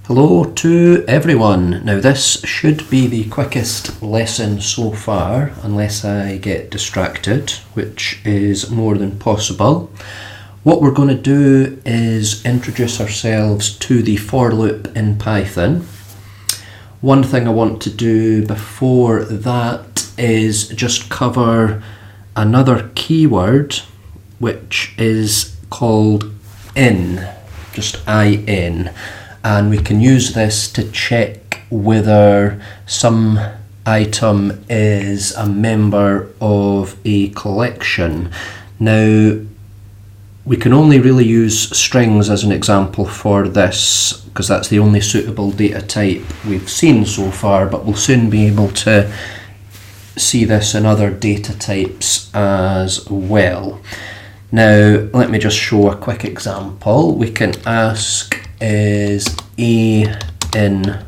Hello to everyone. Now this should be the quickest lesson so far unless I get distracted, which is more than possible. What we're going to do is introduce ourselves to the for loop in Python. One thing I want to do before that is just cover another keyword which is called in, just in. And we can use this to check whether some item is a member of a collection. Now, we can only really use strings as an example for this because that's the only suitable data type we've seen so far, but we'll soon be able to see this in other data types as well. Now, let me just show a quick example. We can ask, is A in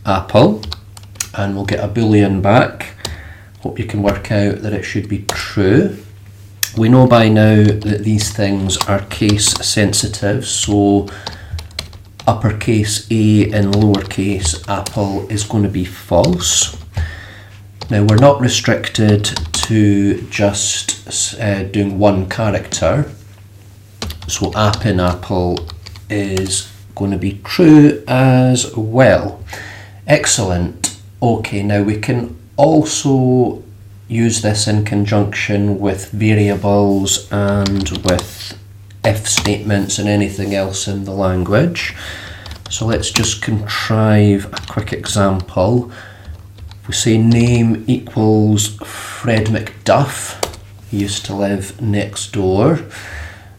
apple? And we'll get a boolean back. Hope you can work out that it should be true. We know by now that these things are case sensitive, so uppercase A in lowercase apple is going to be false. Now we're not restricted to just doing one character, so app in apple is going to be true as well. Excellent. Okay, now we can also use this in conjunction with variables and with if statements and anything else in the language. So let's just contrive a quick example. If we say name equals Fred McDuff, he used to live next door,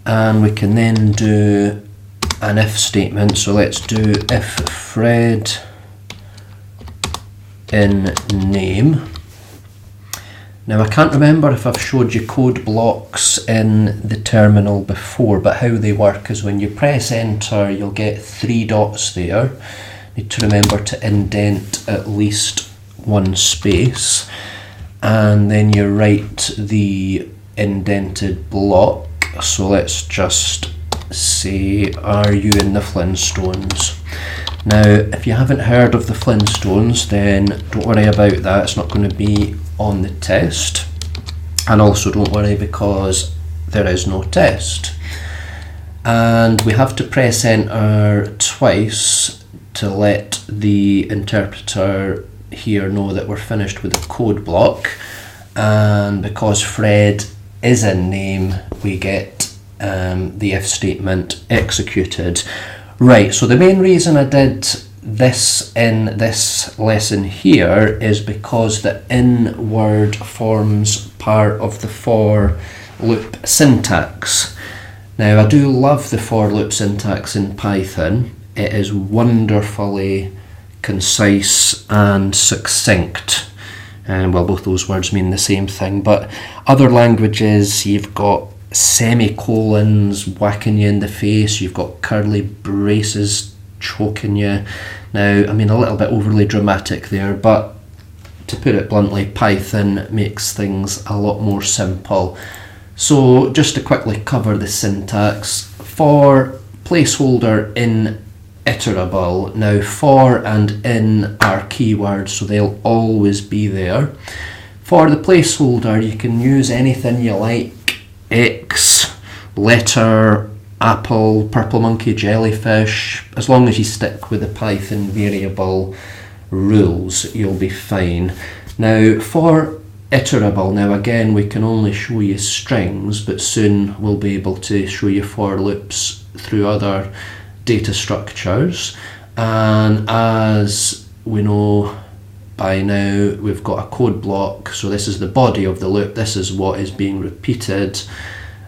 and we can then do an if statement. So let's do if Fred in name. Now I can't remember if I've showed you code blocks in the terminal before, but how they work is when you press enter you'll get 3 dots there. You need to remember to indent at least one space, and then you write the indented block. So let's just say, are you in the Flintstones? Now if you haven't heard of the Flintstones, then don't worry about that, it's not going to be on the test, and also don't worry because there is no test. And we have to press enter twice to let the interpreter here know that we're finished with the code block, and because Fred is in name we get the if statement executed. Right, so the main reason I did this in this lesson here is because the in word forms part of the for loop syntax. Now I do love the for loop syntax in Python. It is wonderfully concise and succinct. Well, both those words mean the same thing, but other languages you've got semicolons whacking you in the face, you've got curly braces choking you. Now, I mean, a little bit overly dramatic there, but to put it bluntly, Python makes things a lot more simple. So just to quickly cover the syntax, for placeholder in iterable. Now for and in are keywords, so they'll always be there. For the placeholder you can use anything you like, X, letter, apple, purple monkey, jellyfish. As long as you stick with the Python variable rules you'll be fine. Now for iterable, now again we can only show you strings, but soon we'll be able to show you for loops through other data structures. And as we know by now, we've got a code block, so this is the body of the loop, this is what is being repeated,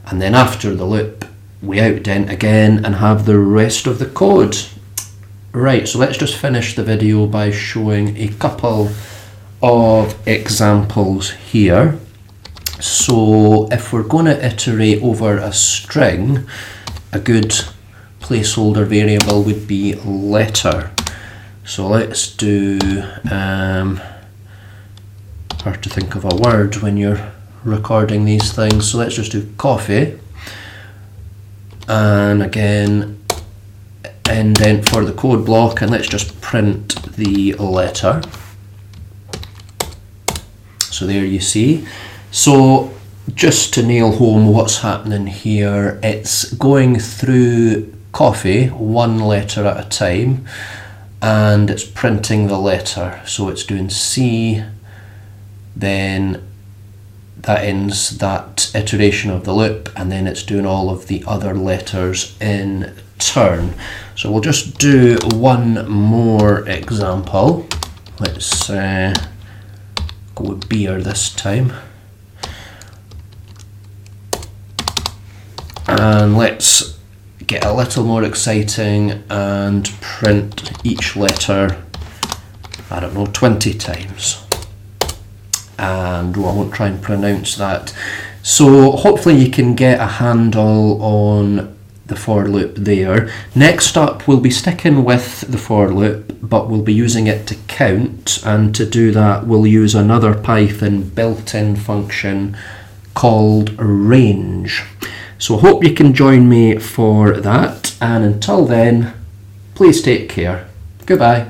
and then after the loop we outdent again and have the rest of the code. Right, so let's just finish the video by showing a couple of examples here. So if we're going to iterate over a string, a good placeholder variable would be letter. So let's do, hard to think of a word when you're recording these things, so let's just do coffee. And again, indent for the code block, and let's just print the letter. So there you see. So just to nail home what's happening here, it's going through coffee one letter at a time, and it's printing the letter. So it's doing C, then that ends that iteration of the loop, and then it's doing all of the other letters in turn. So we'll just do one more example. Let's go with beer this time. And let's get a little more exciting and print each letter, I don't know, 20 times. And I won't try and pronounce that. So hopefully you can get a handle on the for loop there. Next up, we'll be sticking with the for loop, but we'll be using it to count, and to do that we'll use another Python built-in function called range. So I hope you can join me for that, and until then, please take care. Goodbye.